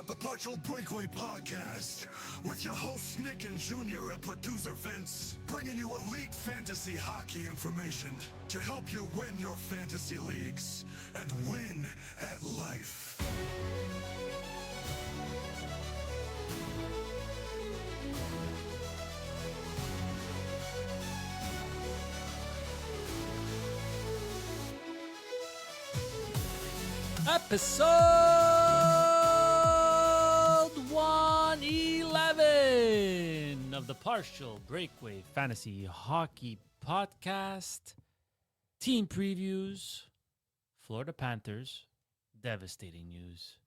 The Partial Breakaway Podcast with your hosts Nick and Junior and producer Vince, bringing you elite fantasy hockey information to help you win your fantasy leagues and win at life. Episode 111 of the Partial Breakaway Fantasy Hockey Podcast. Team previews, Florida Panthers, devastating news,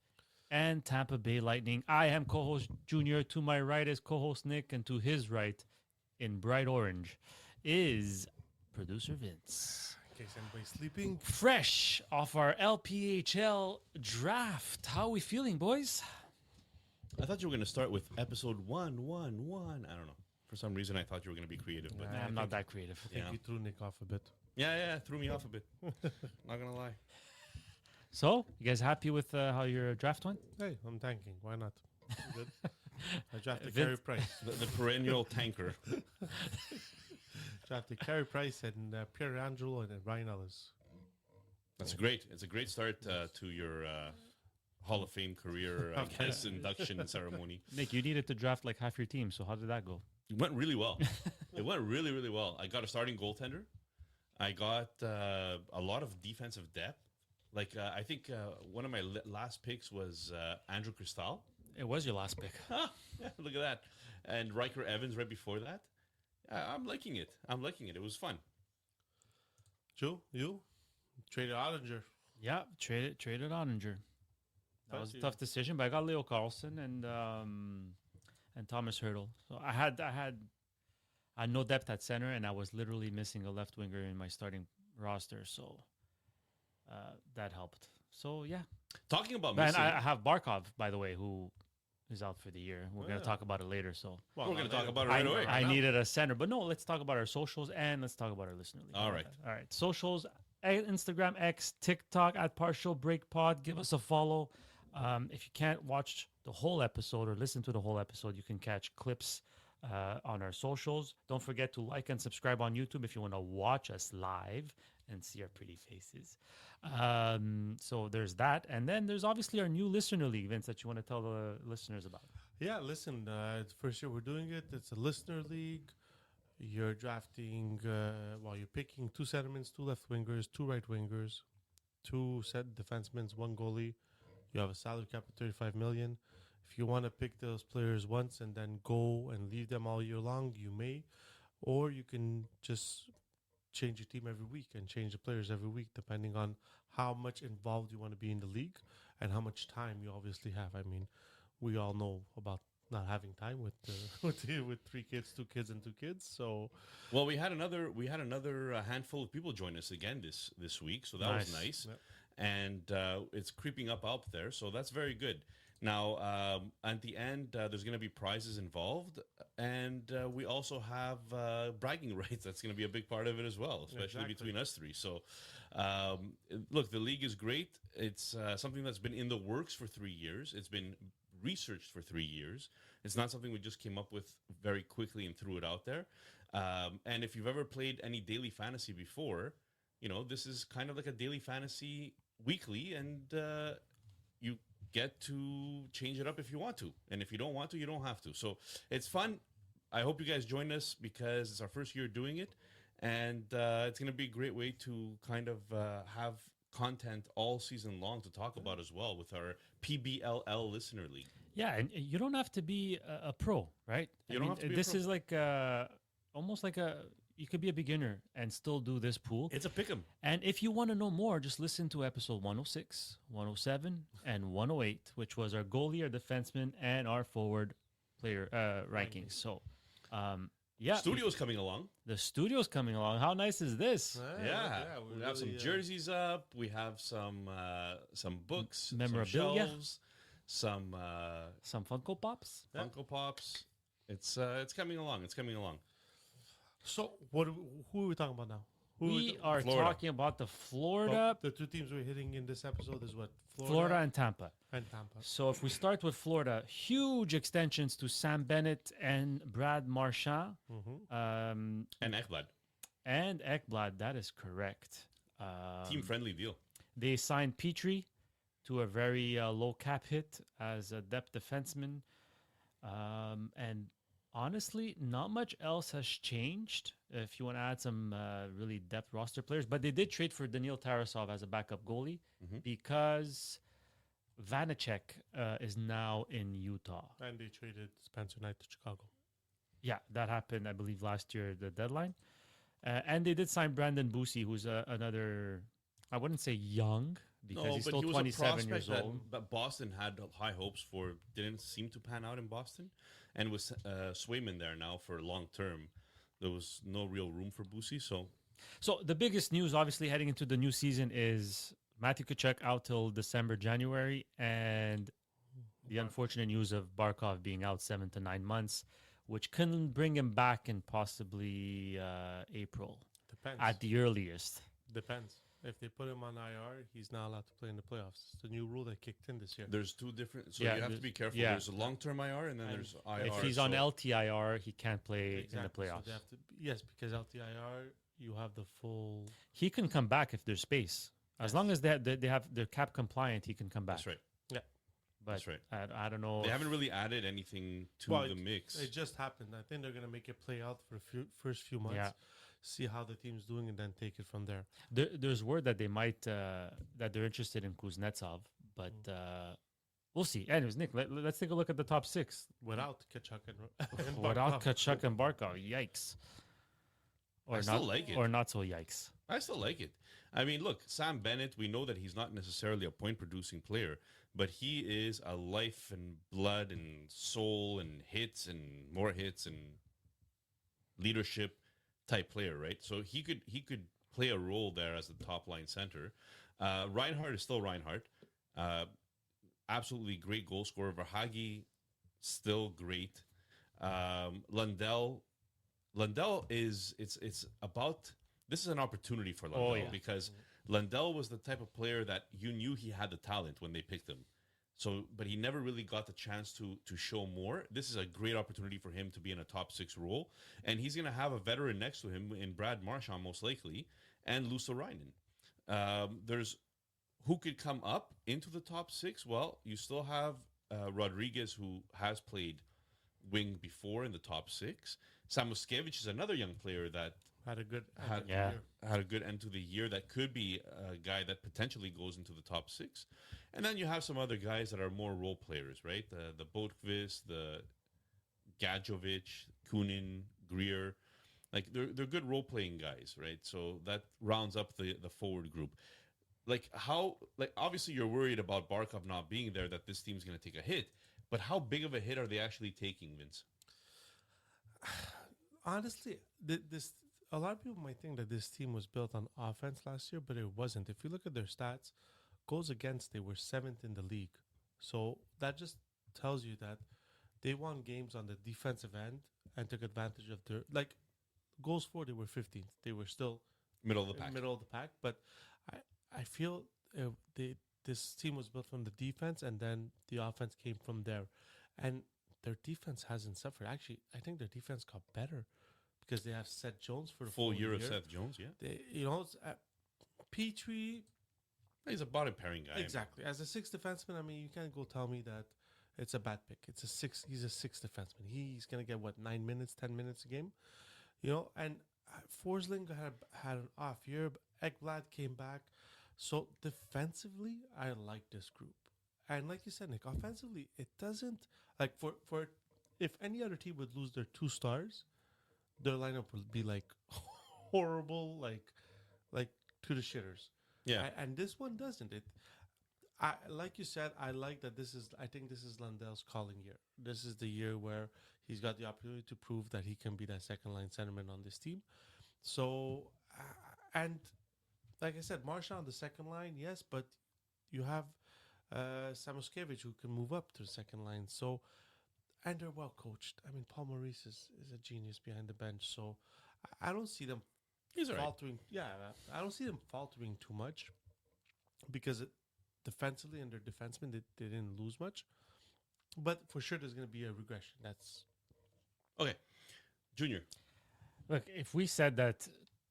and Tampa Bay Lightning. I am co-host Junior. To my right is co-host Nick, and to his right, in bright orange, is producer Vince. In case anybody's sleeping. Fresh off our LPHL draft. How are we feeling, boys? I thought you were going to start with episode 111. I don't know. For some reason, I thought you were going to be creative. But I'm not that creative. I think you threw Nick off a bit. yeah, threw me off a bit. Not going to lie. So, you guys happy with how your draft went? Hey, I'm tanking. Why not? Good. I drafted Vince- Carey Price. The perennial tanker. Drafted Carey Price and Pierre Angelo and Ryan Ellis. That's great. It's a great start to your Hall of Fame career, I guess, induction ceremony. Nick, you needed to draft like half your team, so how did that go? It went really well. It went really, really well. I got a starting goaltender. I got a lot of defensive depth. Like, I think one of my last picks was Andrew Cristal. It was your last pick. Yeah, look at that. And Riker Evans right before that. I'm liking it. It was fun. Joe, you? Traded Ottinger. Yeah, traded Ottinger. That was a tough decision, but I got Leo Carlson and Thomas Hurdle. So I had no depth at center, and I was literally missing a left winger in my starting roster. So that helped. So yeah. Talking about And missing, I have Barkov, by the way, who is out for the year. We're going to talk about it later. So we're going to talk about it right away. I needed a center, but no, let's talk about our socials and let's talk about our listener league. All right. All right. Socials, Instagram, X, TikTok at Partial Break Pod. Give us a follow. If you can't watch the whole episode or listen to the whole episode, you can catch clips on our socials. Don't forget to like and subscribe on YouTube if you want to watch us live and see our pretty faces. So there's that. And then there's obviously our new listener league, Vince, that you want to tell the listeners about. Yeah, listen, it's the first year we're doing it. It's a listener league. You're drafting, you're picking 2 centermen, 2 left wingers, 2 right wingers, 2 set defensemen, 1 goalie. You have a salary cap of $35 million. If you want to pick those players once and then go and leave them all year long, you may. Or you can just change your team every week and change the players every week, depending on how much involved you want to be in the league and how much time you obviously have. I mean, we all know about not having time with 3 kids, 2 kids, and 2 kids. So, well, we had another handful of people join us again this week, so that was nice. Yep. And it's creeping up there, so that's very good. Now, at the end, there's going to be prizes involved, and we also have bragging rights. That's going to be a big part of it as well, especially between us 3. So, look, the league is great. It's something that's been in the works for 3 years. It's been researched for 3 years. It's not something we just came up with very quickly and threw it out there. And if you've ever played any daily fantasy before, this is kind of like a daily fantasy weekly, and you get to change it up if you want to. And if you don't want to, you don't have to. So it's fun. I hope you guys join us because it's our first year doing it. And it's going to be a great way to kind of have content all season long to talk about as well with our PBLL Listener League. Yeah, and you don't have to be a pro, right? You don't have to be a this pro. is like almost like you could be a beginner and still do this pool. It's a pick'em. And if you want to know more, just listen to episode 106, 107, and 108, which was our goalie, our defenseman, and our forward player rankings. So, yeah. Studio's coming along. The studio's coming along. How nice is this? Yeah. We have some jerseys up. We have some books, Memorabilia. some shelves, some Funko Pops. Funko Pops. It's coming along. It's coming along. So, who are we talking about now? We are Florida. talking about the Well, Florida, the two teams we're hitting in this episode is what? Florida and Tampa. and Tampa. So if we start with Florida, huge extensions to Sam Bennett and Brad Marchand. Mm-hmm. And Ekblad. And Ekblad, that is correct. Team friendly deal. They signed Petrie to a very low cap hit as a depth defenseman. And honestly, not much else has changed if you want to add some really depth roster players. But they did trade for Daniil Tarasov as a backup goalie because Vanacek is now in Utah. And they traded Spencer Knight to Chicago. Yeah, that happened, I believe, last year, the deadline. And they did sign Brandon Boosie, who's another, I wouldn't say young, because he's still he was 27 a years prospect old. that Boston had high hopes for. Didn't seem to pan out in Boston, and with Swayman there now for long term, there was no real room for Boosie. So the biggest news, obviously, heading into the new season is Matthew Tkachuk out till December, January, and the unfortunate news of Barkov being out 7 to 9 months, which can bring him back in possibly April Depends. at the earliest. Depends. If they put him on IR, he's not allowed to play in the playoffs. It's the new rule that kicked in this year. There's two different. So Yeah, you have to there's- be careful. yeah. There's a long-term IR, and then And there's IR. If he's on so- LTIR, he can't play in the Exactly, so playoffs. they have to, yes, because LTIR, you have the full. He can come back if there's space. As long as they have they're cap compliant, he can come back. That's right. Yeah. But That's right. I don't know. They if- haven't really added anything to Well, the mix. It just happened. I think they're going to make it play out for the first few months, Yeah. see how the team's doing, and then take it from there. There's word that they might that they're interested in Kuznetsov, but we'll see. Anyways, Nick, let's take a look at the top six. Without Kachuk and Without Barkov. Kachuk and Barkov, yikes. Or I still like it. Or not so yikes. I still like it. I mean, look, Sam Bennett, we know that he's not necessarily a point producing player, but he is a life and blood and soul and hits and more hits and leadership type player, right? So he could play a role there as the top line center. Reinhardt is still Reinhardt. Absolutely great goal scorer. Verhaeghe, still great. Lundell is it's about this is an opportunity for Lundell because Lundell was the type of player that you knew he had the talent when they picked him. So, but he never really got the chance to show more. This is a great opportunity for him to be in a top six role, and he's going to have a veteran next to him in Brad Marchand most likely, and Luostarinen. There's who could come up into the top six. Well, you still have Rodriguez, who has played wing before in the top six. Samuskevich is another young player that Had a good had a good end to the year. That could be a guy that potentially goes into the top six. And then you have some other guys that are more role players, right? The Botkvist, the Gadjovic, Kunin, Greer. Like they're good role playing guys, right? So that rounds up the forward group. Like obviously you're worried about Barkov not being there, that this team's going to take a hit. But how big of a hit are they actually taking, Vince? Honestly, this a lot of people might think that this team was built on offense last year, but it wasn't. If you look at their stats, goals against, they were 7th in the league. So that just tells you that they won games on the defensive end and took advantage of their goals for. They were 15th. They were still Middle of the pack. Middle of the pack, but I feel this team was built from the defense, and then the offense came from there, and their defense hasn't suffered. Actually, I think their defense got better because they have Seth Jones for the Full year of Seth Jones, yeah. They, Petrie, He's a bottom pairing guy. exactly. As a sixth defenseman, I mean, you can't go tell me that it's a bad pick. It's a six. He's a sixth defenseman. He's gonna get 9 minutes, 10 minutes a game, And Forsling had an off year. But Ekblad came back. So defensively, I like this group. And like you said, Nick, offensively, it doesn't for if any other team would lose their 2 stars, their lineup would be horrible, like to the shitters. Yeah. And this one doesn't. Like you said, I like that I think this is Lundell's calling year. This is the year where he's got the opportunity to prove that he can be that second line centerman on this team. So, and like I said, Marchand on the second line, yes, but you have Samuskevich who can move up to the second line. So, and they're well coached. I mean, Paul Maurice is a genius behind the bench. So, I don't see them He's all right. faltering. Yeah, I don't see them faltering too much because defensively and their defensemen they didn't lose much, but for sure there's going to be a regression. That's Okay, Junior. Look, if we said that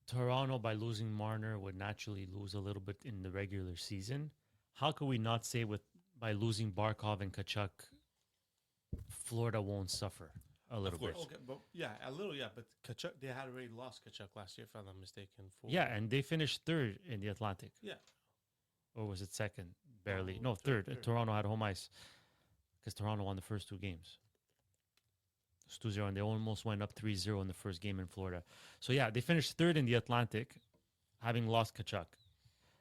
Toronto, by losing Marner, would naturally lose a little bit in the regular season, how could we not say by losing Barkov and Kachuk, Florida won't suffer a little bit? course. okay, but yeah, a little, yeah. But Kachuk, they had already lost Kachuk last year, if I'm not mistaken. Yeah, and they finished third in the Atlantic. Yeah. Or was it second? Barely. No, No, third. third. Toronto had home ice because Toronto won the first two games. It was 2-0, and they almost went up 3-0 in the first game in Florida. So, yeah, they finished third in the Atlantic, having lost Kachuk.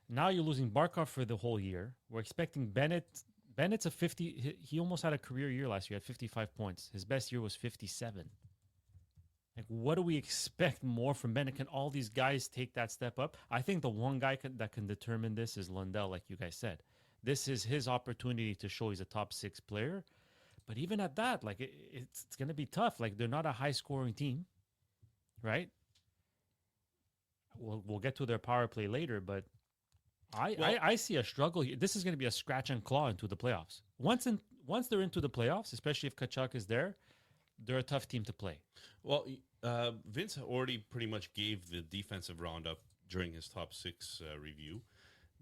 Now you're losing Barkov for the whole year. We're expecting Bennett. Bennett's a 50. He almost had a career year last year at 55 points. His best year was 57. Like, what do we expect more from Bennett? Can all these guys take that step up? I think the one guy that can determine this is Lundell, like you guys said. This is his opportunity to show he's a top 6 player. But even at that, like it's going to be tough. Like, they're not a high-scoring team, right? We'll get to their power play later, but I see a struggle here. This is going to be a scratch and claw into the playoffs. Once they're into the playoffs, especially if Kachuk is there, they're a tough team to play. Well, Vince already pretty much gave the defensive roundup during his top 6 review.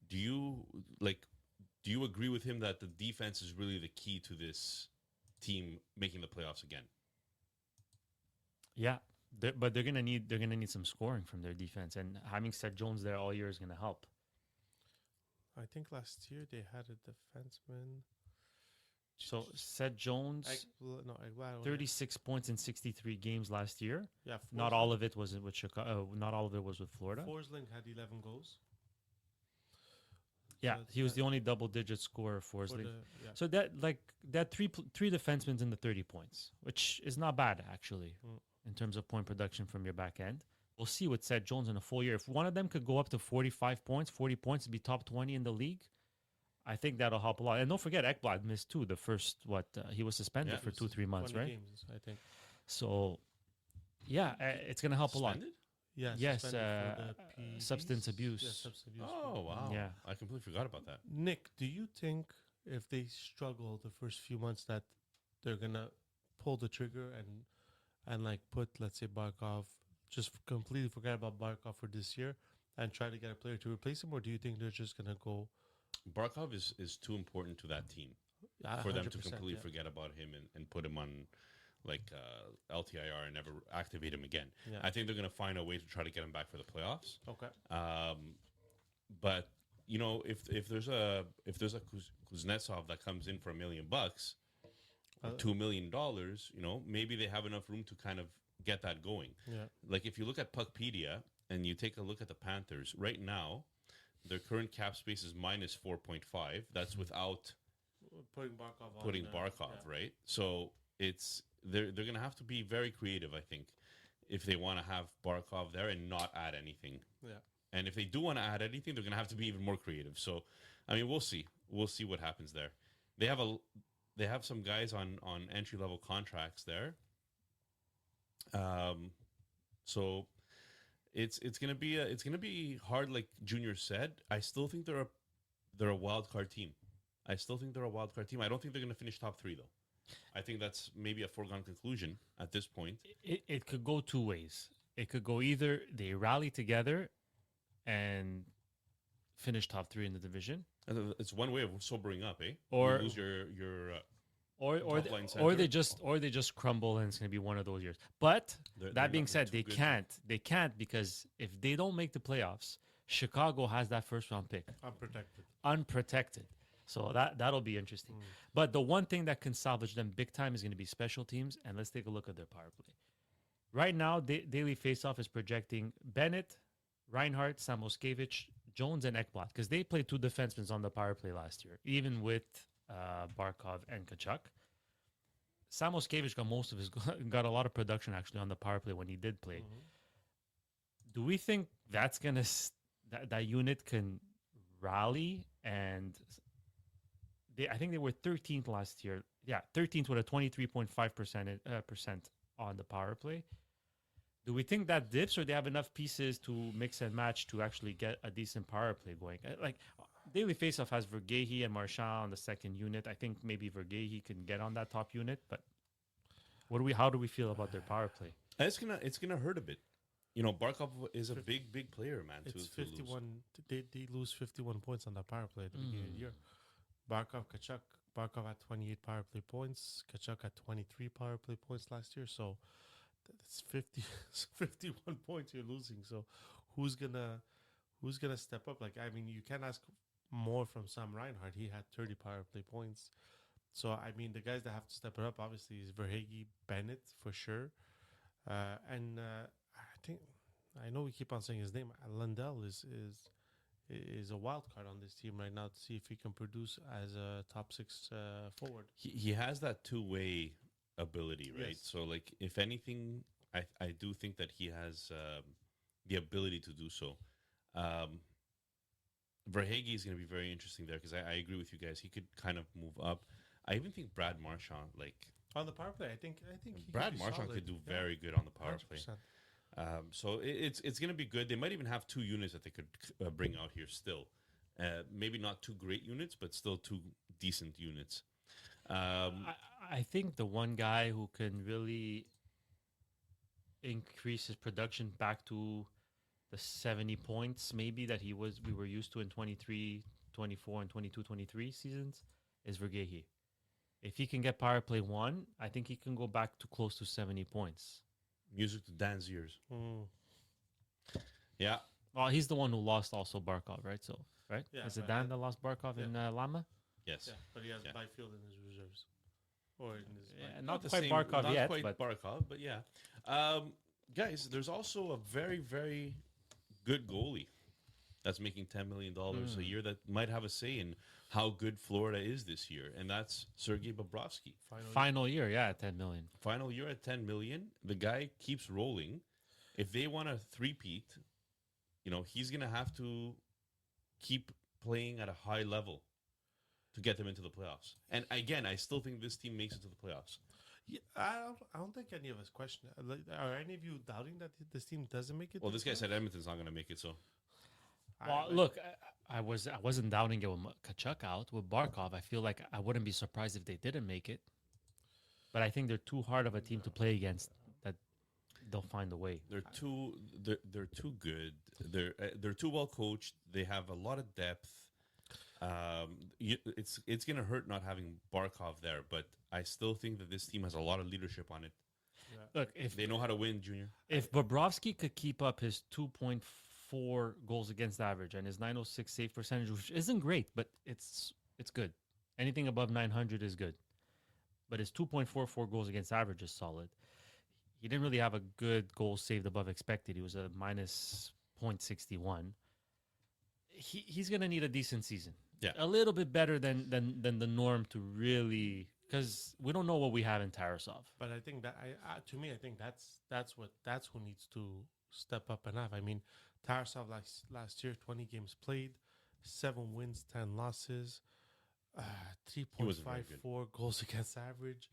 Do you agree with him that the defense is really the key to this team making the playoffs again? Yeah, but they're gonna need some scoring from their defense, and having Seth Jones there all year is gonna help. I think last year they had a defenseman. So Seth Jones, 36 points in 63 games last year. Yeah, Not all of it was with Chicago. Not all of it was with Florida. Forsling had 11 goals. Yeah, So he was that- the only double-digit scorer for for Forsling. yeah. So that three defensemen in the 30 points, which is not bad actually in terms of point production from your back end. We'll see with Seth Jones in a full year. If one of them could go up to 40 points to be top 20 in the league, I think that'll help a lot. And don't forget, Ekblad missed too. The first he was suspended for 2-3 months, 20 right? games, I think. So yeah, it's gonna help a lot. Suspended? Yeah. Yes, suspended for the substance PEDs. abuse. Yeah, substance abuse. Oh, wow. Yeah. I completely forgot about that. Nick, do you think if they struggle the first few months that they're gonna pull the trigger and like put, let's say, Barkov, just completely forget about Barkov for this year and try to get a player to replace him, or do you think they're just gonna go Barkov is too important to that team for them to completely forget about him and put him on like LTIR and never activate him again. Yeah. I think they're going to find a way to try to get him back for the playoffs. Okay. But you know, if there's a Kuznetsov that comes in for $1 million or $2 million, you know, maybe they have enough room to kind of get that going. Yeah. Like if you look at Puckpedia and you take a look at the Panthers right now, their current cap space is minus 4.5. That's without Putting Barkov on. putting Barkov, yeah. right? So it's they're going to have to be very creative, I think, if they want to have Barkov there and not add anything. Yeah. And if they do want to add anything, they're going to have to be even more creative. So, I mean, we'll see. We'll see what happens there. They have some guys on entry level contracts there. So it's gonna be hard, like Junior said. I still think they're a wild card team. I don't think they're gonna finish top 3 though. I think that's maybe a foregone conclusion at this point. It could go two ways. It could go either they rally together and finish top 3 in the division, And it's one way of sobering up, eh? Or- you lose your or top line they center. just crumble, and it's going to be one of those years. But They're that being not- said, they're they too good. can't because if they don't make the playoffs, Chicago has that first round pick unprotected. So that'll be interesting. But the one thing that can salvage them big time is going to be special teams, and let's take a look at their power play. Right now, Daily Faceoff is projecting Bennett, Reinhardt, Samoskevich, Jones, and Ekblad because they played 2 defensemen on the power play last year, even with Barkov and Kachuk. Samoskevich got a lot of production actually on the power play when he did play. Do we think that's gonna that unit can rally? And I think they were 13th last year. Yeah, 13th with a 23.5% on the power play. Do we think that dips, or they have enough pieces to mix and match to actually get a decent power play going? Like daily faceoff has Vergehi and Marchand on the second unit. I think maybe Vergehi can get on that top unit, but how do we feel about their power play? It's gonna hurt a bit. You know, Barkov is a big player, man. It's to lose. 51. They lose 51 points on that power play at the beginning of the year. Barkov, Kachuk. Barkov had 28 power play points. Kachuk had 23 power play points last year. So that's 51 points you're losing. So who's gonna step up? Like, I mean, you can't ask more from Sam Reinhart. He had 30 power play points. So I mean, the guys that have to step it up obviously is Verhage, Bennett for sure, and I know we keep on saying his name. Lundell is a wild card on this team right now to see if he can produce as a top six forward. He has that two-way ability, right? Yes. So, like, if anything, I do think that he has the ability to do so. Verhage is going to be very interesting there because I agree with you guys. He could kind of move up. I even think Brad Marchand, like On the power play, I think Brad Marchand could do very good on the power play. 100%. So it's going to be good. They might even have two units that they could bring out here still. Maybe not two great units, but still two decent units. I think the one guy who can really increase his production back to the 70 points maybe that we were used to in 23, 24, and 22, 23 seasons is Vergehi. If he can get power play 1, I think he can go back to close to 70 points. Music to Dan's ears. Yeah. Well, he's the one who lost also Barkov, right? So, right? Yeah, Is it but Dan that lost Barkov in Lama? Yes. Yeah, but he has Yeah. Byfield in his reserves. Or in his Not the quite same- Barkov not yet, quite but Barkov, but yeah. Guys, there's also a very, very good goalie that's making $10 million a year that might have a say in how good Florida is this year, and that's Sergei Bobrovsky. final year, yeah, 10 million. Final year at $10 million. The guy keeps rolling. If they want a three-peat, you know, he's going to have to keep playing at a high level to get them into the playoffs. And again, I still think this team makes it to the playoffs. Yeah, I don't think any of us question it. Like, are any of you doubting that this team doesn't make it? Well, to this the guy said playoffs? Edmonton's not going to make it, so Well, look, I wasn't doubting it with Kachuk out. With Barkov, I feel like I wouldn't be surprised if they didn't make it. But I think they're too hard of a team to play against that they'll find a way. they're too good. They're too well coached. They have a lot of depth. It's going to hurt not having Barkov there, but I still think that this team has a lot of leadership on it. Look, if They know how to win, Junior. if Bobrovsky could keep up his 2.4 goals against average and his 906 save percentage, which isn't great, but it's good. Anything above 900 is good. But his 2.44 goals against average is solid. He didn't really have a good goal saved above expected. He was a minus 0.61. He's going to need a decent season. Yeah. A little bit better than the norm to really, because we don't know what we have in Tarasov. But I think that to me, I think that's who needs to step up and have. I mean, Tarasov last year, 20 games played, 7 wins, 10 losses, wasn't very good. 3.54 goals against average,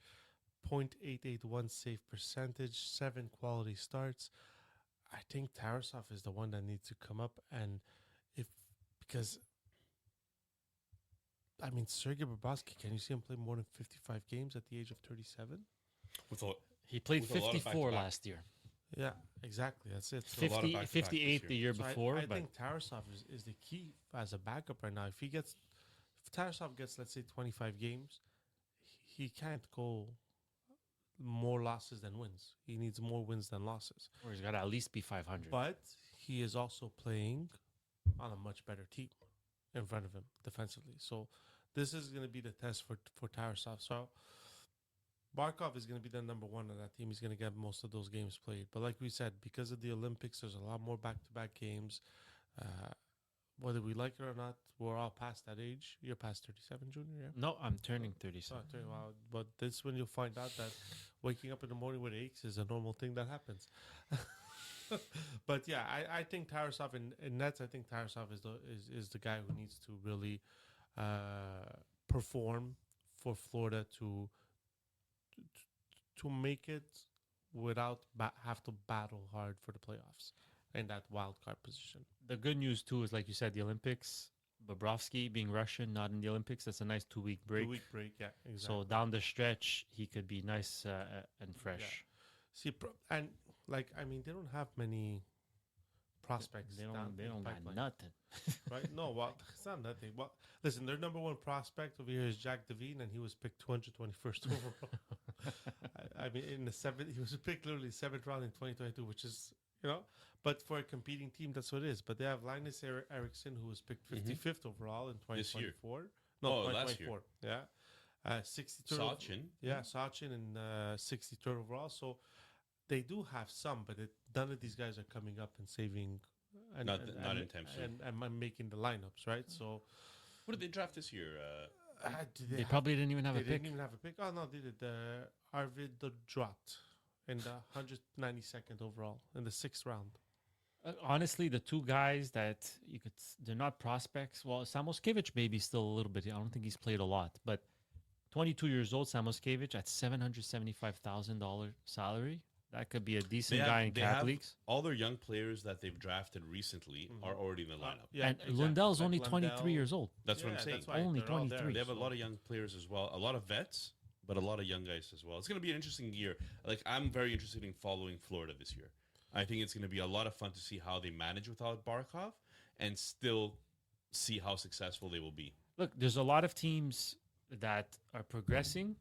0.881 save percentage, 7 quality starts. I think Tarasov is the one that needs to come up, and because I mean, Sergei Bobrovsky, can you see him play more than 55 games at the age of 37? He played With a lot of 54 back-to-back. last year. Yeah, exactly. That's it. So a lot of 50, back-to-backs 58 this the year. year So before. I but think Tarasov is the key as a backup right now. If Tarasov gets, let's say, 25 games, he can't go more losses than wins. He needs more wins than losses. or he's got to at least be 500. But he is also playing on a much better team in front of him defensively. So this is going to be the test for Tarasov. So Barkov is going to be the number one on that team. He's going to get most of those games played. But like we said, because of the Olympics, there's a lot more back-to-back games. Whether we like it or not, we're all past that age. You're past 37, Junior, yeah? No, I'm turning 37. Wow. But this is when you'll find out that waking up in the morning with aches is a normal thing that happens. But yeah, I think Tarasov in nets. I think Tarasov is the guy who needs to really perform for Florida to make it without have to battle hard for the playoffs in that wild card position. The good news too is, like you said, the Olympics. Bobrovsky being Russian, not in the Olympics. That's a nice 2-week break. 2-week break, yeah, exactly. So down the stretch, he could be nice and fresh. See, and like I mean, they don't have many prospects. They down don't. They the don't got pipeline, nothing. right? No, well, it's not nothing. Well, listen, their number one prospect over here is Jack Devine, and he was picked 221st overall. I mean, in the seventh, he was picked literally 7th round in 2022, which is, you know, but for a competing team, that's what it is. But they have Linus Eriksson, who was picked 55th overall in 2024. No, last year. 2024. Yeah. 63rd. Sachin. Yeah, Sachin and 63rd overall. So they do have some, but none of these guys are coming up and saving. Not anytime soon. And making the lineups, right? So What did they draft this year? They probably didn't even have a they pick. didn't even have a pick. Oh no, they did. Arvid Drat in the 192nd overall in the 6th round. Honestly, the two guys that they're not prospects. Well, Samoskevich maybe still a little bit. I don't think he's played a lot, but 22 years old, Samoskevich at $775,000 salary. That could be a decent guy in cap leagues. All their young players that they've drafted recently are already in the lineup. Yeah, And exactly. Lundell's Like only Lundell. 23 years old. That's what I'm saying. That's why Only they're all there. 23. They have a lot of young players as well, a lot of vets, but a lot of young guys as well. It's going to be an interesting year. Like, I'm very interested in following Florida this year. I think it's going to be a lot of fun to see how they manage without Barkov and still see how successful they will be. Look, there's a lot of teams that are progressing,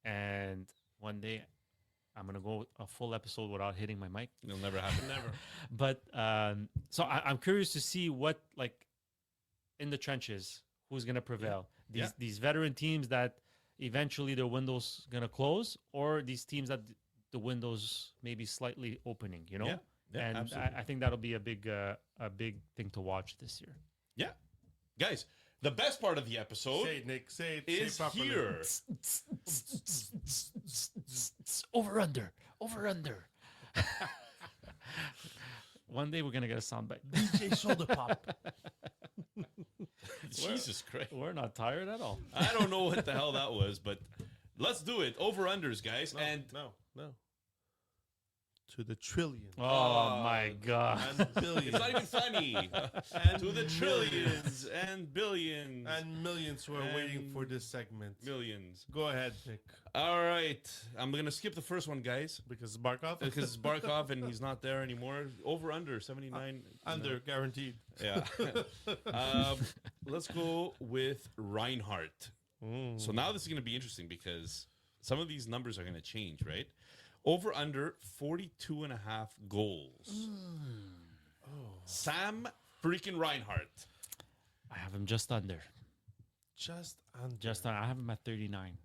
and one day I'm gonna go a full episode without hitting my mic. It'll never happen. Never. But so I'm curious to see what, like, in the trenches, who's gonna prevail. These veteran teams that eventually their window's gonna close, or these teams that the window's maybe slightly opening. You know, Yeah, and absolutely. I think that'll be a big thing to watch this year. Yeah. Guys, the best part of the episode Say it, Nick. Say it. is say it properly. here. Over under. One day we're gonna get a soundbite. DJ Soda Pop. Jesus Christ. We're not tired at all. I don't know what the hell that was, but let's do it. Over-unders, guys. And No. To the trillions. Oh my god. And billions. it's not even funny. To the trillions and billions and millions who are waiting And for this segment. millions. Go ahead, Nick. All right. I'm going to skip the first one, guys, Because Barkov? because it's Barkov and he's not there anymore. Over-under, 79. Under, guaranteed. Yeah. Let's go with Reinhardt. So now this is going to be interesting because some of these numbers are going to change, right? Over under 42 and a half goals. Sam freaking Reinhardt. I have him just under. Just under. I have him at 39.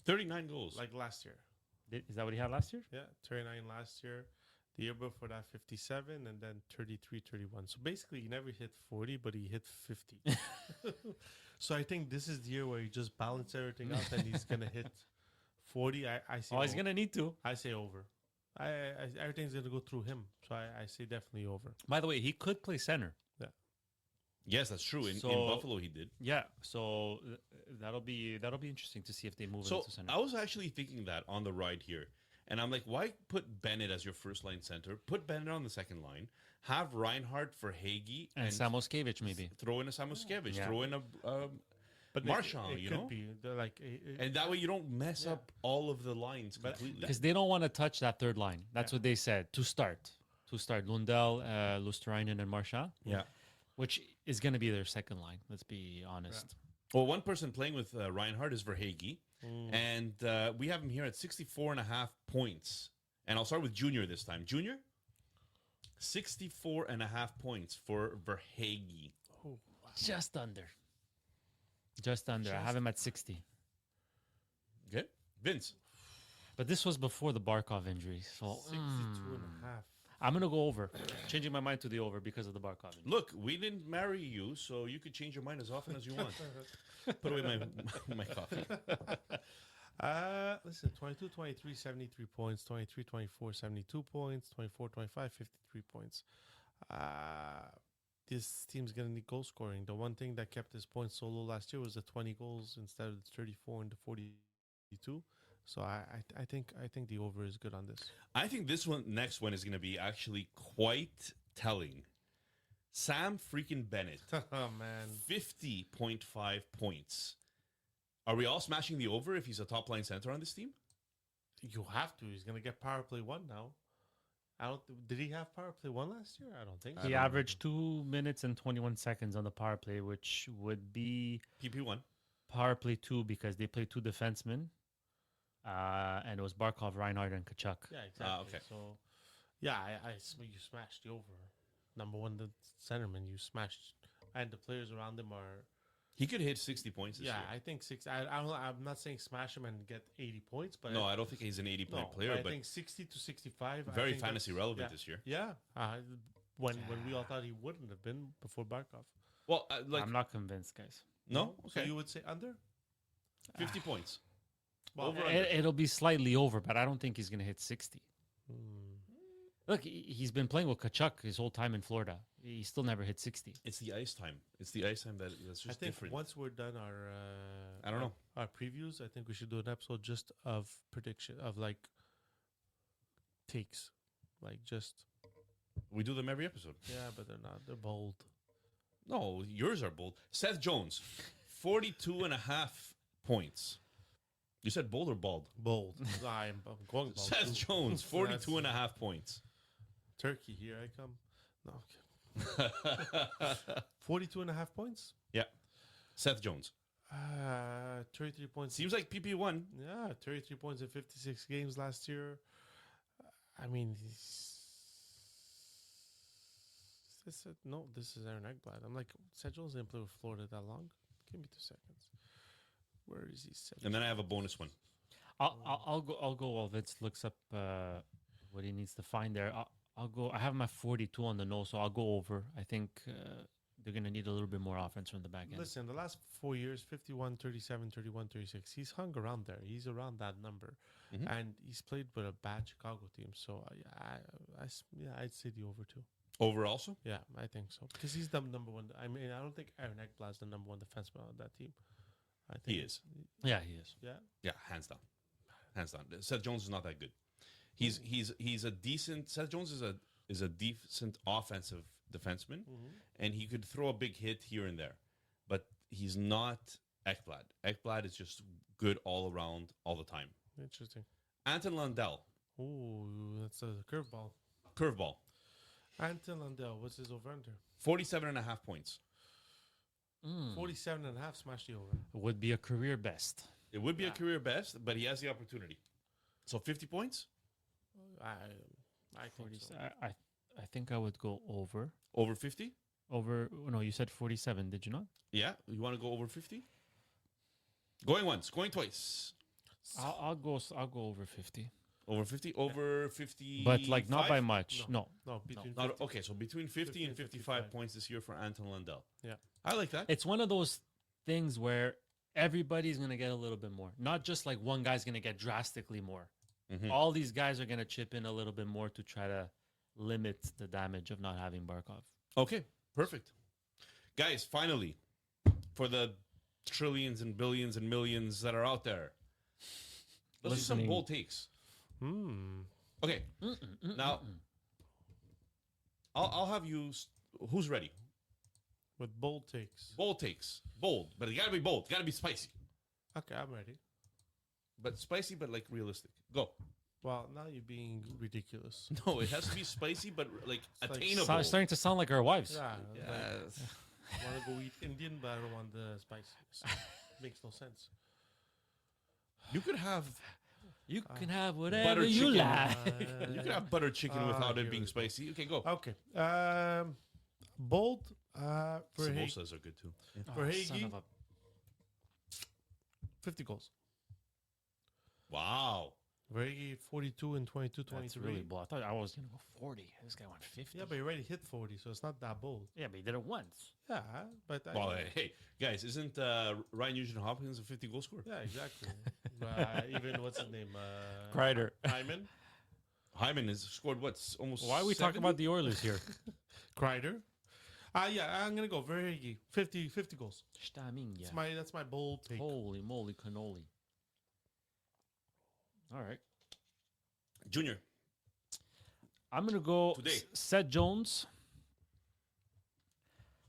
39 goals. Like last year. Is that what he had last year? Yeah, 39 last year. The year before that, 57, and then 33, 31. So basically, he never hit 40, but he hit 50. So I think this is the year where he just balance everything out, and he's going to hit 40. I say Oh, he's gonna need to. I say over. I everything's going to go through him. So I say definitely over. By the way, he could play center. yes, that's true. In So- Buffalo, he did. Yeah, so that'll be interesting to see if they move him So to center. I was actually thinking that on the ride here. And I'm like, why put Bennett as your first line center? Put Bennett on the second line. Have Reinhardt for Hagee. and Samoskevich maybe. Throw in a Samoskevich. Yeah. Throw in a But Marchand, it you could know? be. They're like, And that way you don't mess up all of the lines completely. Because they don't want to touch that third line. That's what they said to start. Lundell, Luosterainen, and Marchand. Yeah. Which is going to be their second line. Let's be honest. Well, one person playing with Reinhardt is Verhaeghe. And we have him here at 64 and a half points. And I'll start with Junior this time. Junior? 64 and a half points for Verhaeghe. Just under. I have him at 60. Okay. Vince? But this was before the Barkov injury. So 62 and a half. I'm going to go over. Changing my mind to the over because of the Barkov injury. Look, we didn't marry you, so you could change your mind as often as you want. Put away my coffee. Listen, 22, 23, 73 points. 23, 24, 72 points. 24, 25, 53 points. This team's going to need goal scoring. The one thing that kept his points so low last year was the 20 goals instead of the 34 and the 42. So I think the over is good on this. I think this next one is going to be actually quite telling. Sam freaking Bennett, Oh man, 50.5 points. Are we all smashing the over if he's a top line center on this team? you have to. He's gonna get power play 1 now. I don't. Did he have power play 1 last year? I don't think. He so. averaged 2 minutes and 21 seconds on the power play, which would be PP1. power play 2 because they played 2 defensemen. And it was Barkov, Reinhardt, and Kachuk. Yeah, exactly. Okay. So, yeah, you smashed the over. Number one, the centerman you smashed, and the players around him are. He could hit 60 points this Yeah, year. I think 6. I'm not saying smash him and get 80 points, but No, I don't think he's an 80-point no, player, I but think 60 to 65. I very think fantasy that's- relevant yeah. this year. Yeah, when we all thought he wouldn't have been before Barkov. Well, I'm not convinced, guys. no? So Okay. you would say under? 50 points. Well, Over under. It'll be slightly over, but I don't think he's going to hit 60. Look, he's been playing with Kachuk his whole time in Florida. He still never hit 60. It's the ice time. It's the ice time that's I just think different. once we're done our, I don't know. our previews. I think we should do an episode just of prediction of like takes, like just We do them every episode. yeah, but they're not. They're bold. No, yours are bold. Seth Jones, 42.5 points. You said bold or bald? Bold. I'm going bold. Seth too. Jones, So that's 42.5 points. Turkey, here I come. No, okay. 42.5 points. Yeah. Seth Jones. 33 points. Seems like PP1. Yeah, 33 points in 56 games last year. I mean, this is Aaron Ekblad. I'm like, Seth Jones didn't play with Florida that long. Give me 2 seconds. Where is he? Seth And then I have a bonus one. I'll go while Vince looks up what he needs to find there. I'll go. I have my 42 on the nose, so I'll go over. I think they're going to need a little bit more offense from the back end. Listen, the last 4 years, 51, 37, 31, 36, he's hung around there. He's around that number. Mhm. And he's played with a bad Chicago team. So, I'd say the over too. Over also? Yeah, I think so. Because he's the number one. I mean, I don't think Aaron Ekblad is the number one defenseman on that team. I think He is. Yeah, he is. Yeah. Yeah, hands down. Hands down. Seth Jones is not that good. He's a decent. Seth Jones is a decent offensive defenseman, and he could throw a big hit here and there, but he's not Ekblad. Ekblad is just good all around, all the time. Interesting. Anton Lundell, Ooh, that's a curveball. curveball, Anton Lundell, what's his over under? 47.5 points. 47 and a half, smash the over. Would be a career best. It would be a career best, but he has the opportunity. So 50 points, I think so. I think I would go over. over 50. Over. No, you said 47. Did you not? Yeah, you want to go over 50? Going once, going twice. I'll go over 50. Over 50, over 50. But like not by much. No. No, between Not, 50 okay, so between 50 and 55 points this year for Anton Lundell. Yeah. I like that. It's one of those things where everybody's going to get a little bit more. Not just like one guy's going to get drastically more. Mhm. All these guys are going to chip in a little bit more to try to limit the damage of not having Barkov. Okay, perfect. Guys, finally, for the trillions and billions and millions that are out there, let's do some Listening. bold takes. Okay, now I'll have you. Who's ready? with bold takes. Bold takes, bold, but it gotta be bold. It gotta be spicy, Okay, I'm ready. but spicy, but like realistic. Go. Well, now you're being ridiculous. No, it has to be spicy, but like like attainable. Starting to sound like our wives. Yeah. Yes. I want to go eat Indian, but I don't want the spice. So, makes no sense. You could have You can have whatever butter you chicken. like. You could have butter chicken without it here being we go. spicy. Okay, go. Okay. Bold for Haig, Samosas are good too. for Oh, Hagee, son of a- 50 goals. Wow. For Hagee, 42 and 22, That's 23. really bold. I thought I was going to go 40. This guy went 50. Yeah, but he already hit 40, so it's not that bold. Yeah, but he did it once. Yeah, but Well, hey, guys, isn't Ryan Nugent Hopkins a 50 goal scorer? yeah, exactly. Even what's his name? Kreider. Hyman, Hyman has scored what's almost. Why are we talking 70? about the Oilers here? Kreider. Yeah, I'm gonna go for Hagee. 50 goals. Staminga. That's my bold take. Holy moly cannoli. All right. Junior. I'm going to go Today. Seth Jones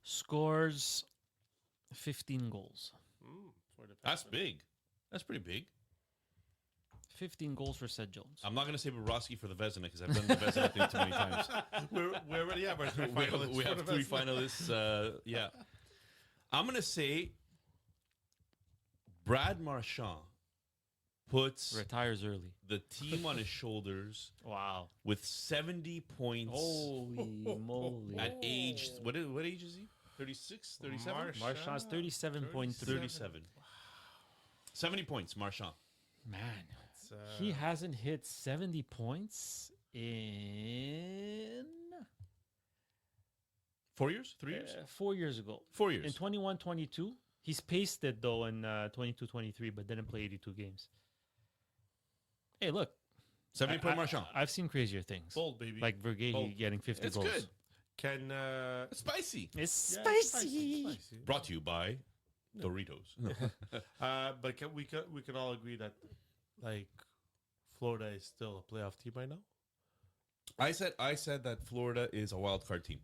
scores 15 goals. For the That's Panthers. big. That's pretty big. 15 goals for Seth Jones. I'm not going to say Bobrovsky for the Vezina because I've done the Vezina thing too many times. We already have our three finalists. We for have the three Vezina. finalists. Yeah. I'm going to say Brad Marchand puts Retires early. the team on his shoulders Wow. with 70 points Holy moly. at age. What age is he? 36? 37? Marchand's 37.3. 37. 70 points, Marchand. Man, It's, he hasn't hit 70 points in 4 years? 3 years? 4 years ago. 4 years. In 21-22. He's paced it, though, in 22-23, but didn't play 82 games. Hey, look. 70 point Marchand. I've seen crazier things. bold, baby. Like Vergey Bold. getting 50 It's goals. good. Can It's spicy. It's yeah, spicy. spicy. Brought to you by Doritos. But we can all agree that like Florida is still a playoff team right now. I said that Florida is a wild card team.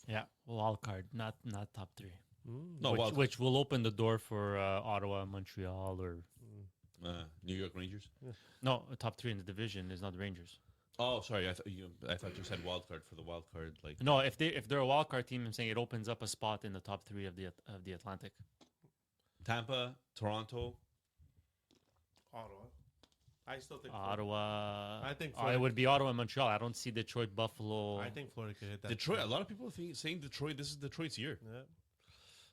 Yeah, wild card, not top three. No, which, wild card. which will open the door for Ottawa, Montreal, or New York Rangers. no, top three in the division is not the Rangers. Oh, sorry. I thought you said wild card for the wild card. Like No, if they're a wild card team, I'm saying it opens up a spot in the top three of the Atlantic. Tampa, Toronto. Ottawa. I still think Florida. Ottawa. I think it Florida- would be Ottawa and Montreal. I don't see Detroit, Buffalo. I think Florida could hit that. Detroit. A lot of people are saying Detroit. This is Detroit's year.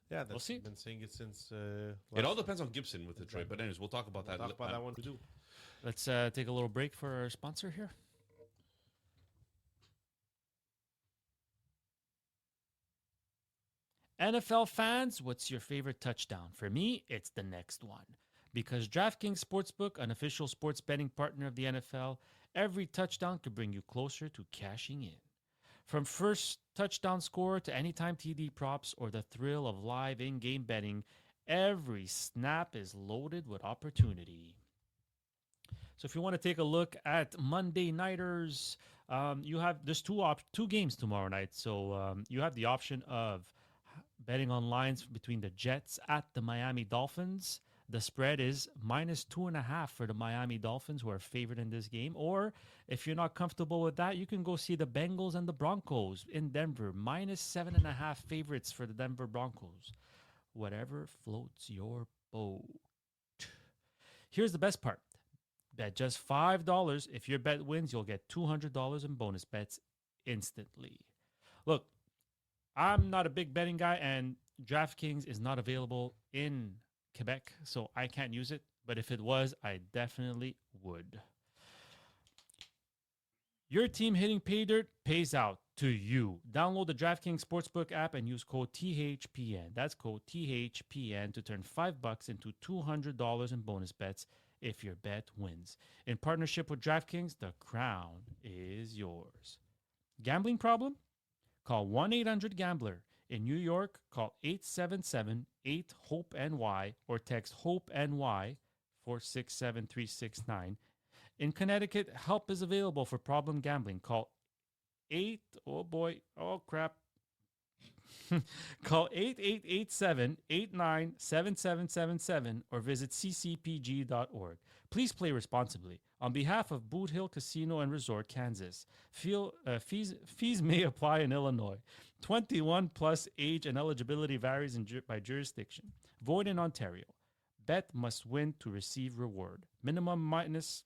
Yeah, that's see. been saying it since. It all depends on Gibson with Detroit. But anyways, we'll talk about that. Talk about that one too. Let's take a little break for our sponsor here. NFL fans, what's your favorite touchdown? For me, it's the next one. Because DraftKings Sportsbook, an official sports betting partner of the NFL, every touchdown could bring you closer to cashing in. From first touchdown score to anytime TD props or the thrill of live in-game betting, every snap is loaded with opportunity. So if you want to take a look at Monday Nighters, there's two games tomorrow night. So you have the option of betting on lines between the Jets at the Miami Dolphins. The spread is -2.5 for the Miami Dolphins, who are favored in this game. Or if you're not comfortable with that, you can go see the Bengals and the Broncos in Denver. -7.5 favorites for the Denver Broncos. Whatever floats your boat. Here's the best part. Bet just $5. If your bet wins, you'll get $200 in bonus bets instantly. Look, I'm not a big betting guy, and DraftKings is not available in Quebec, so I can't use it. But if it was, I definitely would. Your team hitting pay dirt pays out to you. Download the DraftKings Sportsbook app and use code THPN. That's code THPN to turn $5 into $200 in bonus bets if your bet wins. In partnership with DraftKings, the crown is yours. Gambling problem? Call 1-800-GAMBLER. In New York, call 877-8-HOPE-NY or text HOPE-NY 467-369. In Connecticut, help is available for problem gambling. Call 8887-897777 or visit ccpg.org. Please play responsibly. On behalf of Boot Hill Casino and Resort, Kansas, fees may apply in Illinois. 21 plus age and eligibility varies by jurisdiction. Void in Ontario. Bet must win to receive reward. Minimum minus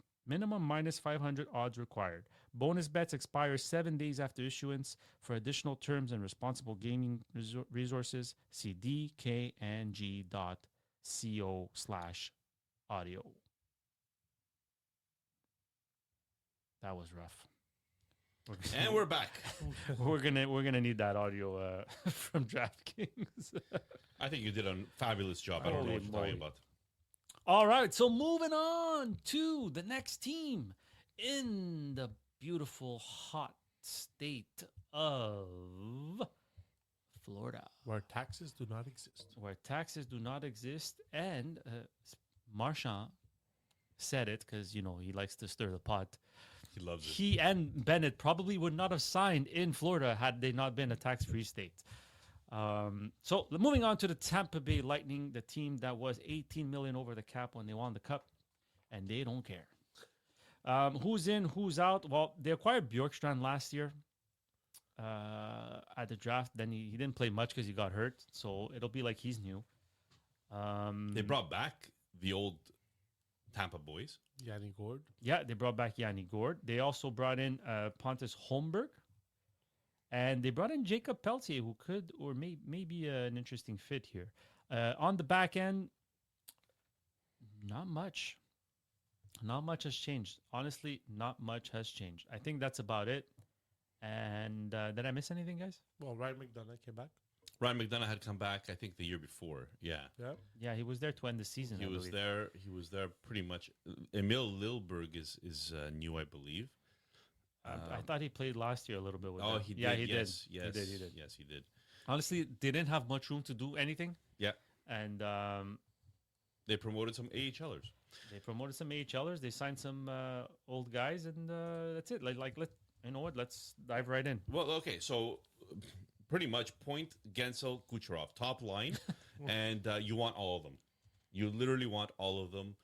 500 odds required. Bonus bets expire 7 days after issuance. For additional terms and responsible gaming resources, see dkng.co/audio. That was rough. And we're back. We're gonna need that audio from DraftKings. I think you did a fabulous job. I don't know what you're talking about. All right, so moving on to the next team in the beautiful, hot state of Florida, Where taxes do not exist. where taxes do not exist. And Marchand said it because, he likes to stir the pot. He loves it. He and Bennett probably would not have signed in Florida had they not been a tax-free state. So moving on to the Tampa Bay Lightning, the team that was $18 million over the cap when they won the cup, and they don't care. Who's in, who's out? Well, they acquired Bjorkstrand last year at the draft. Then he didn't play much because he got hurt, so it'll be like he's new. They brought back the old Tampa boys. Yanni Gord. Yeah, they brought back Yanni Gord. They also brought in Pontus Holmberg. And they brought in Jacob Peltier, who could or may be an interesting fit here. On the back end, not much. Not much has changed. Honestly, not much has changed. I think that's about it. And did I miss anything, guys? Well, Ryan McDonough came back. Ryan McDonough had come back, I think, the year before. Yeah. Yeah. Yeah, he was there to end the season. He I was believe. there. He was there pretty much. Emil Lilberg is new, I believe. I thought he played last year a little bit with Oh, them. he did. Yeah, he Yes, did. yes, He did. Yes, he did. Honestly, they didn't have much room to do anything. Yeah. And They promoted some AHLers. they promoted some AHLers. They signed some old guys, and that's it. Let's dive right in. Well, okay, so pretty much Point, Gensel, Kucherov, top line, and you want all of them. You literally want all of them.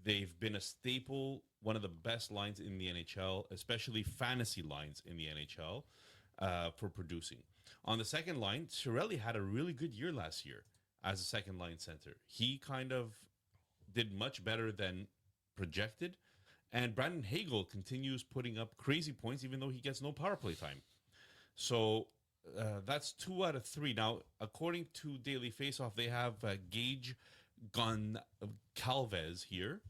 They've been a staple, one of the best lines in the NHL, especially fantasy lines in the NHL, for producing. On the second line, Cirelli had a really good year last year as a second line center. He kind of did much better than projected. And Brandon Hagel continues putting up crazy points, even though he gets no power play time. So that's 2 out of 3. Now, according to Daily Faceoff, they have Gage Goncalves here,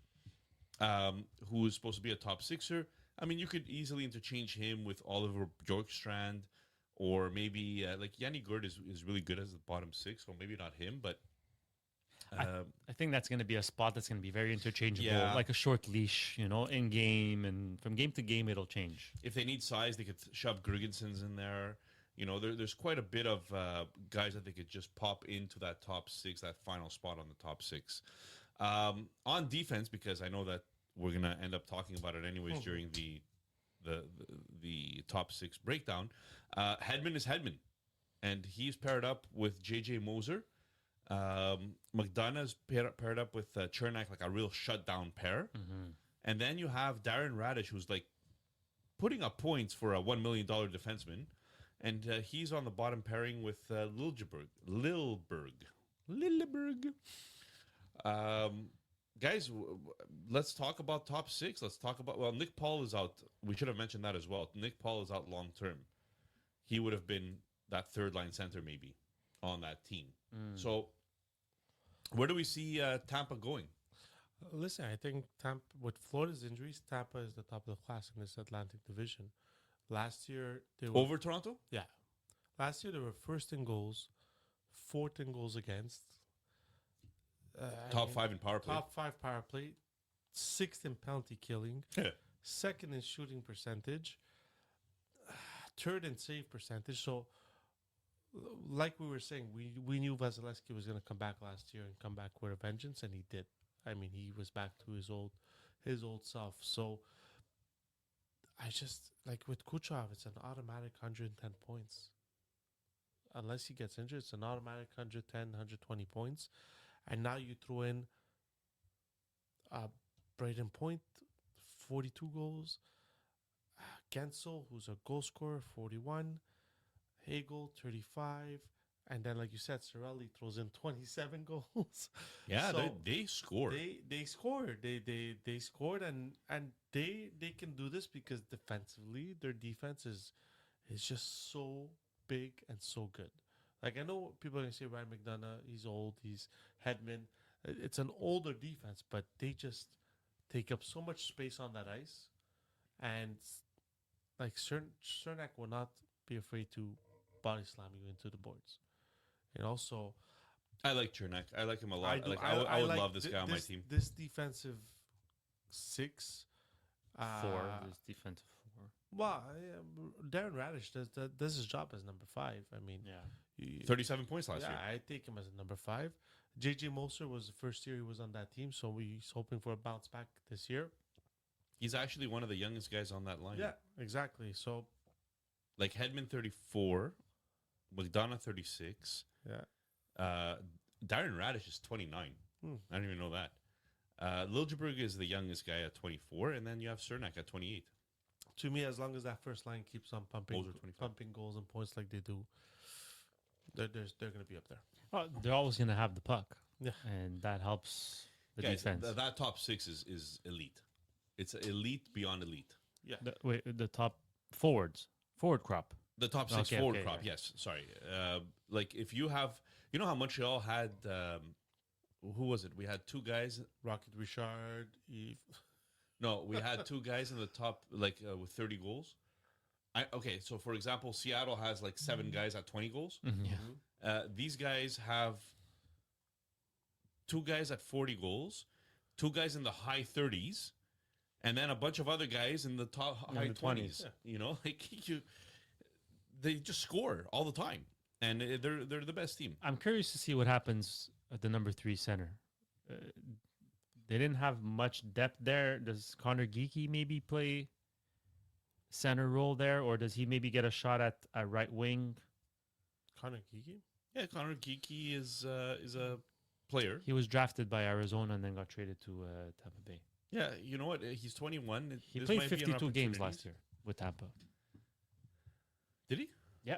who is supposed to be a top sixer. I mean, you could easily interchange him with Oliver Bjorkstrand, or maybe like Yanni Gord is really good as the bottom six, so maybe not him, but I think that's going to be a spot that's going to be very interchangeable, Yeah. like a short leash, in game, and from game to game it'll change. if they need size, they could shove Girgensons in there. There's quite a bit of guys that they could just pop into that top six, that final spot on the top six. On defense, because I know that we're gonna end up talking about it anyways during the top six breakdown. Hedman is Hedman, and he's paired up with JJ Moser. McDonough's paired up with Chernak, like a real shutdown pair. And then you have Darren Radish, who's like putting up points for a $1 million defenseman. And he's on the bottom pairing with Lilberg. Guys, let's talk about top six. Let's talk about, Nick Paul is out. We should have mentioned that as well. Nick Paul is out long term. He would have been that third line center maybe on that team. So where do we see Tampa going? Listen, I think Tampa, with Florida's injuries, Tampa is the top of the class in this Atlantic Division. Last year, they were Over Toronto? Yeah. Last year, they were first in goals, fourth in goals against. Top 5 in power play. Top 5 power play, sixth in penalty killing, second in shooting percentage, third in save percentage. So, like we were saying, we knew Vasilevsky was going to come back last year and come back with a vengeance, and he did. I mean, he was back to his old self. So, I just, like with Kucherov, it's an automatic 110 points. Unless he gets injured, it's an automatic 110, 120 points. And now you throw in Braden Point, 42 goals. Gensel, who's a goal scorer, 41. Hagel, 35. And then, like you said, Cirelli throws in 27 goals. Yeah, So they scored. They scored. They scored, and they can do this because defensively, their defense is just so big and so good. Like, I know people are going to say Ryan McDonough, he's old, he's Hedman. It's an older defense, but they just take up so much space on that ice. And, like, Cernak will not be afraid to body slam you into the boards. And also, I like Chernak. I like him a lot. do. I would like love this guy on my team. This defensive six. 4, there's defensive 4. Well, Darren Radish does his job as number 5. I mean, Yeah. 37 points last yeah, year. I take him as a number 5. JJ Moser was the first year he was on that team, so he's hoping for a bounce back this year. He's actually one of the youngest guys on that line. Yeah, exactly. So, Like Hedman 34, McDonough 36. yeah. Darren Radish is 29. I don't even know that. Liljeberg is the youngest guy at 24, and then you have Cernak at 28. To me, as long as that first line keeps on pumping, Those are 25. pumping goals and points like they do, they're going to be up there. Oh, they're always going to have the puck. Yeah. And that helps the Guys, defense. that top six is elite. It's elite beyond elite. Yeah. The top forward crop. The top six Okay, forward okay, crop, yeah. yes. Sorry. Like if you have, you know how Montreal had, who was it? We had two guys. Rocket Richard, Yves. No, we had two guys in the top, like with 30 goals. Okay, so for example, Seattle has like 7 guys at 20 goals. Yeah. These guys have 2 guys at 40 goals, 2 guys in the high 30s, and then a bunch of other guys in the top high the 20s. 20s. You know, like they just score all the time, and they're the best team. I'm curious to see what happens at the number 3 center. They didn't have much depth there. Does Connor Geeky maybe play center role there, or does he maybe get a shot at right wing? Connor Geeky. Yeah, Connor Geeky is a player. He was drafted by Arizona and then got traded to Tampa Bay. Yeah, you know what? He's 21. He This played might be an 52 games opportunity. last year with Tampa. Did he? Yeah,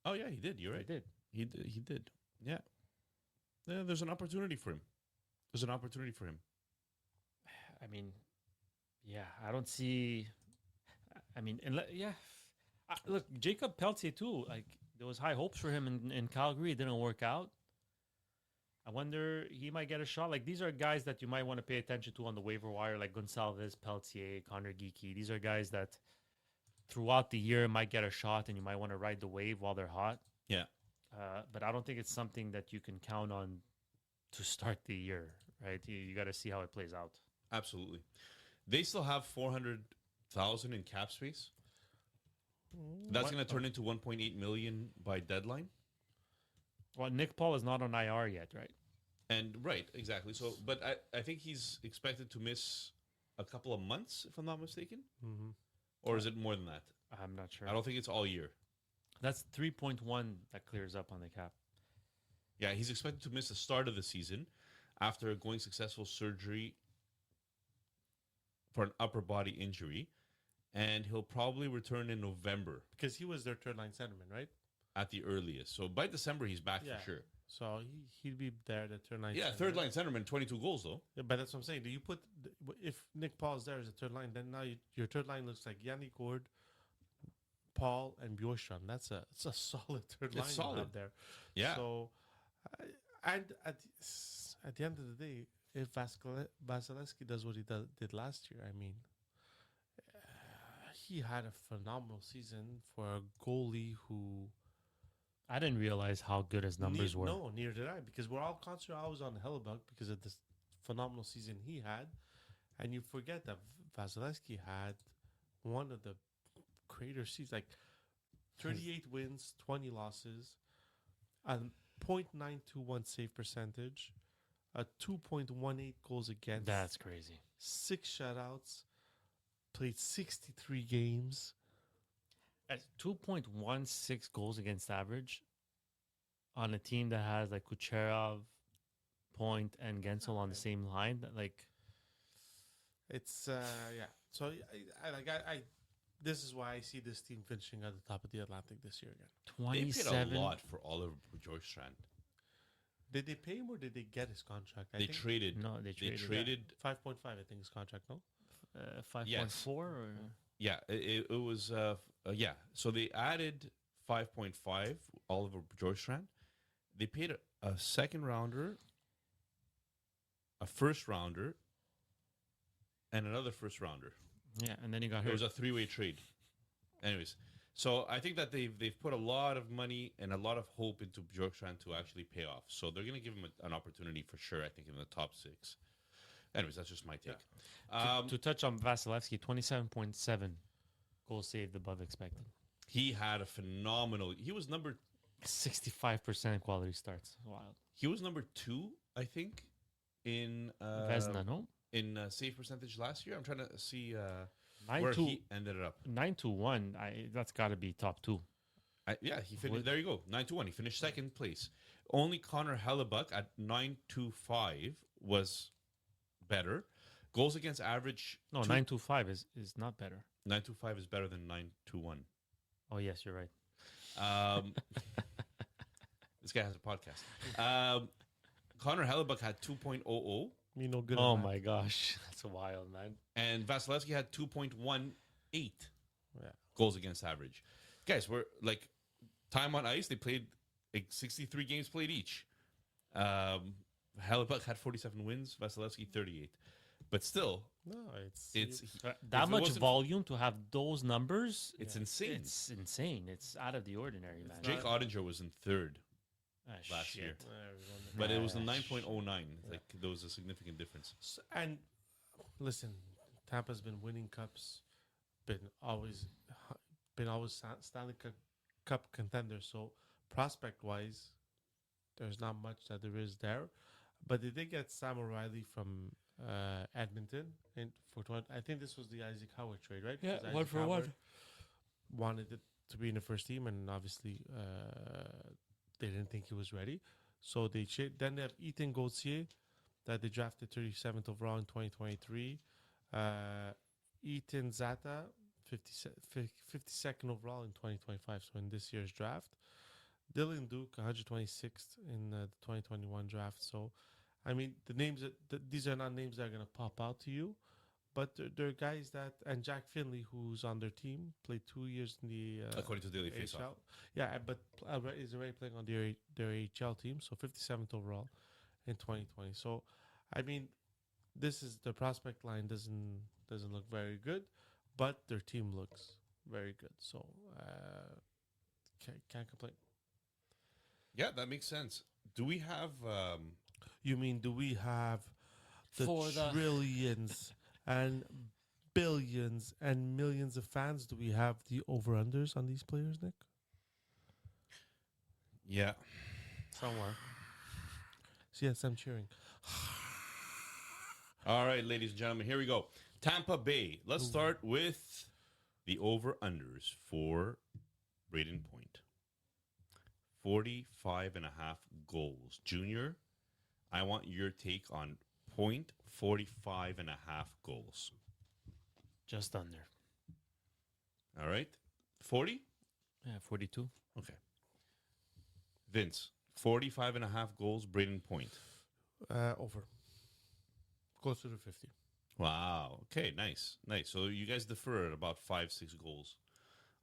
Oh yeah, he did. You're he right. did. He did. Yeah. Yeah. There's an opportunity for him. There's an opportunity for him. I mean, yeah, I don't see. I mean, yeah. Look, Jacob Peltier too. Like there was high hopes for him in Calgary. It didn't work out. I wonder he might get a shot. Like these are guys that you might want to pay attention to on the waiver wire, like Gonsalves, Peltier, Connor Geeky. These are guys that throughout the year might get a shot, and you might want to ride the wave while they're hot. Yeah. But I don't think it's something that you can count on to start the year, right? You got to see how it plays out. Absolutely. They still have 400,000 in cap space. That's going to turn into 1.8 million by deadline. Well, Nick Paul is not on IR yet, right? And right, exactly. So, but I think he's expected to miss a couple of months, if I'm not mistaken. Mm-hmm. Or is it more than that? I'm not sure. I don't think it's all year. That's 3.1 that clears up on the cap. Yeah, he's expected to miss the start of the season after going successful surgery for an upper body injury, and he'll probably return in November Because he was their third line centerman, right? at the earliest. So by December, he's back Yeah. for sure. So he'd be there, the third line. Yeah, centerman. third line centerman, 22 goals though. Yeah, but that's what I'm saying. Do you put if Nick Paul is there as a third line, then now your third line looks like Yannick Gourde, Paul, and Bjorstrand. It's a solid third line It's you have solid. there. Yeah. So, and at the end of the day, if Vasilevsky does what he did last year, I mean, he had a phenomenal season for a goalie who. I didn't realize how good his numbers were. No, neither did I, because we're all constantly always on Hellebuck because of this phenomenal season he had, and you forget that Vasilevsky had one of the greater seasons, like 38 wins, 20 losses, a .921 save percentage, a 2.18 goals against, That's crazy. 6 shutouts, played 63 games. At 2.16 goals against average on a team that has like Kucherov, Point, and Gensel on the same line. Like, It's yeah. So I this is why I see this team finishing at the top of the Atlantic this year again. They paid 27. a lot for Oliver Bjorkstrand. Did they pay him or did they get his contract? They traded. No, they They traded. traded. 5.5, I think, his contract. No, 5.4 Yes. or Yeah, it was. Yeah, so they added 5.5 Oliver Bjorkstrand. They paid a second rounder, a first rounder, and another first rounder. yeah, and then he got It hurt. was a 3-way trade. Anyways, so I think that they've put a lot of money and a lot of hope into Bjorkstrand to actually pay off. So they're going to give him an opportunity for sure, I think, in the top 6. Anyways, that's just my take. To touch on Vasilevsky, 27.7 goals saved above expected. He had a phenomenal. He was number 65% quality starts. Wild. He was number 2 I think in Vesna, no? in save percentage last year. I'm trying to see Nine where to he ended up. 9-1. That's got to be top two. Yeah, he finished. There you go, 9-1. He finished second place. Only Connor Hellebuck at 9-5 was better. Goals against average. No, 9-5 is not better. 9-5 is better than 9-1. Oh yes, you're right. This guy has a podcast. Connor Hellebuck had 2.00, Me no good. Oh at that. my gosh, that's wild, man. and Vasilevsky had 2.18 Yeah. goals against average. Guys, we're like time on ice. They played like 63 games played each. Hellebuck had 47 wins. Vasilevsky 38, but still, No, it's That If it much wasn't- volume to have those numbers, it's insane. it's insane. It's out of the ordinary, man. Jake Ottinger was in third Ah, last shit. year, There we go. but it was the Yeah. 9.09. Like there was a significant difference. And listen, Tampa's been winning cups, been always Stanley Cup contender. So prospect wise, there's not much that there is there, but they did get Sam O'Reilly from Edmonton, and for 20, I think this was the Isaac Howard trade, right? Yeah, Because one Isaac for one. Howard wanted it to be in the first team, and obviously they didn't think he was ready. So then they have Ethan Gauthier that they drafted 37th overall in 2023. Ethan Zata, 52nd overall in 2025, so in this year's draft. Dylan Duke, 126th in the 2021 draft. So, I mean, the names these are not names that are going to pop out to you, but they're guys that, and Jack Finley, who's on their team, played 2 years in the According to Daily Faceoff. AHL. Yeah, but is already playing on their AHL team, so 57th overall in 2020. So, I mean, the prospect line doesn't look very good, but their team looks very good. So, can't complain. Yeah, that makes sense. Do we have? You mean, do we have the For the- trillions and billions and millions of fans? Do we have the over-unders on these players, Nick? Yeah. Somewhere. So yes, I'm cheering. All right, ladies and gentlemen, here we go. Tampa Bay. Let's start with the over-unders for Braden Point. 45.5 goals. Junior, I want your take on Point, 45.5 goals. Just under. All right. 40? Yeah, 42. Okay. Vince, 45.5 goals, Braden Point. Over. Closer to 50. Wow. Okay, nice. Nice. So you guys defer at about 5-6 goals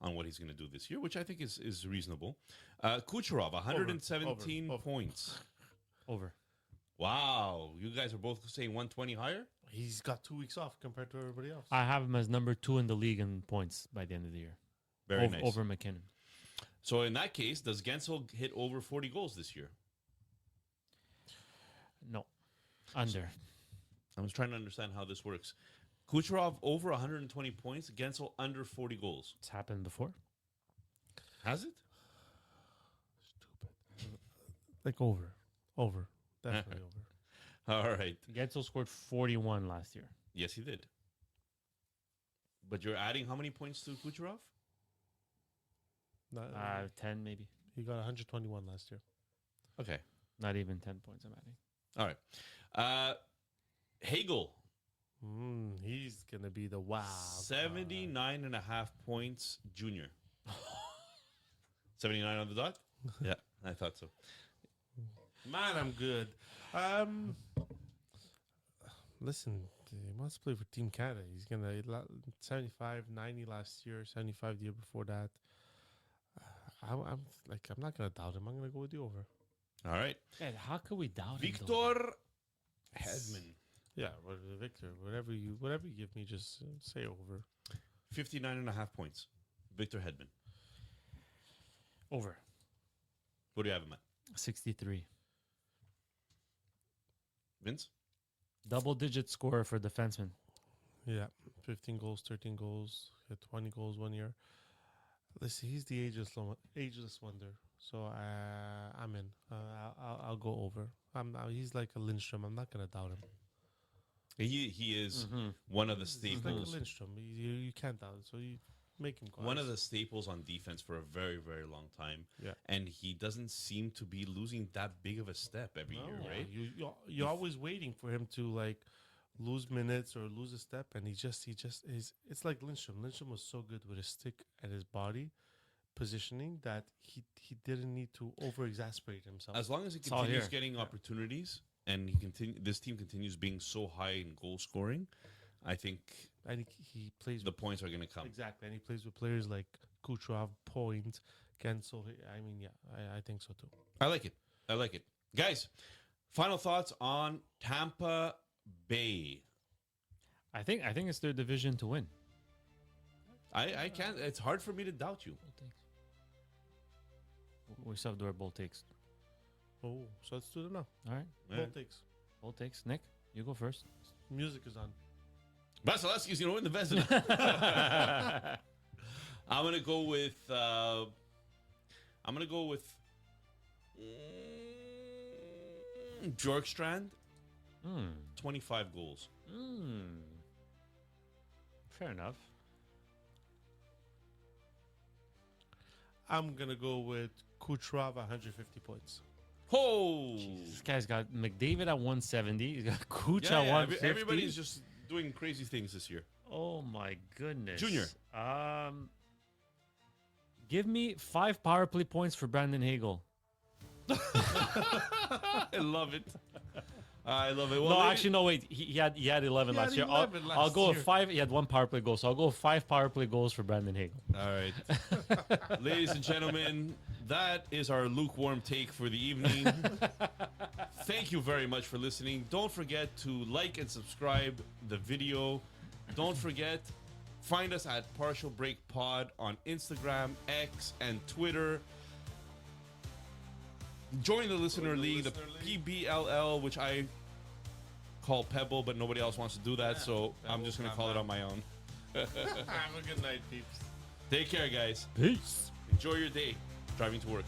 on what he's going to do this year, which I think is reasonable. Kucherov, 117 Over. points. Over. Wow. You guys are both saying 120 higher? He's got 2 weeks off compared to everybody else. I have him as number 2 in the league in points by the end of the year. Very nice. Over McKinnon. So in that case, does Gensel hit over 40 goals this year? No. Under. I was trying to understand how this works. Kucherov over 120 points, Gensel under 40 goals. It's happened before. Has it? Stupid. Like over. Over. Definitely over. All right. Gensel scored 41 last year. Yes, he did. But you're adding how many points to Kucherov? 10 maybe. He got 121 last year. Okay. Not even 10 points I'm adding. All right. Hagel, He's going to be the wow. 79.5 points, junior. 79 on the dot? Yeah, I thought so. Man, I'm good. Listen, he wants to play for Team Canada. He's going to 75, 90 last year, 75 the year before that. I'm not going to doubt him. I'm going to go with the over. All right. Man, how could we doubt him, though? Victor Hedman, Yeah, Victor, whatever you give me, just say over. 59.5 points. Victor Hedman. Over. What do you have him at? 63. Vince? Double-digit scorer for defenseman. Yeah, 15 goals, 13 goals, he had 20 goals 1 year. Listen, he's the ageless wonder. So I'm in. I'll go over. He's like a Lindstrom. I'm not gonna doubt him. He is one of the He's like a staples. Lindstrom. You can't doubt it. So you make him go. One of the staples on defense for a very, very long time. Yeah. And he doesn't seem to be losing that big of a step every year, right? You're always waiting for him to like lose minutes or lose a step, and he just is. It's like Lindstrom. Lindstrom was so good with his stick and his body positioning that he didn't need to over exasperate himself. As long as he all continues here. getting opportunities and this team continues being so high in goal scoring, I think And he plays the points are going to come. exactly, and he plays with players like Kucherov, Point, Gensel. I mean, yeah, I think so too. I like it. I like it. Guys, final thoughts on Tampa Bay. I think it's their division to win. I can't. It's hard for me to doubt you. We still have to do our bold takes. Oh, so let's do it now. All right. Bold takes. Bold takes. Nick, you go first. Music is on. Vasilevsky's going to win the Vezina. I'm going to go with. Bjorkstrand. 25 goals. Fair enough. I'm gonna go with Kucherov 150 points. Oh, This guy's got McDavid at 170. He's got Kuch yeah, at yeah, 150. everybody's just doing crazy things this year. Oh my goodness. Junior. Give me 5 power play points for Brandon Hagel. I love it. I love it. Well, No, maybe- actually, no. Wait, he had 11 He had last year. 11 I'll last go with year. 5. He had 1 power play goal, so I'll go with 5 power play goals for Brandon Hagel. All right. Ladies and gentlemen, that is our lukewarm take for the evening. Thank you very much for listening. Don't forget to like and subscribe the video. Don't forget, find us at Partial Break Pod on Instagram, X, and Twitter. Join the Listener League, the PBLL, which I call Pebble, but nobody else wants to do that, so I'm just going to call it on my own. Have a good night, peeps. Take care, guys. Peace. Enjoy your day driving to work.